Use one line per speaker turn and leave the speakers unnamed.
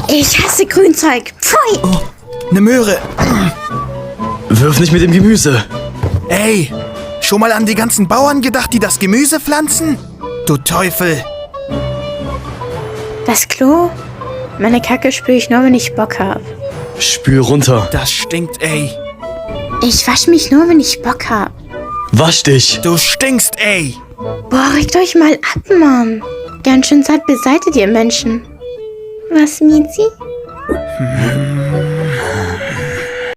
Ich hasse Grünzeug. Pfui.
Oh, eine Möhre.
Wirf nicht mit dem Gemüse.
Ey, schon mal an die ganzen Bauern gedacht, die das Gemüse pflanzen? Du Teufel.
Das Klo? Meine Kacke spüre ich nur, wenn ich Bock habe.
Spül runter.
Das stinkt, ey.
Ich wasche mich nur, wenn ich Bock habe.
Wasch dich.
Du stinkst, ey.
Boah, regt euch mal ab, Mann. Ganz schön zart beseitet ihr Menschen. Was, Miezi?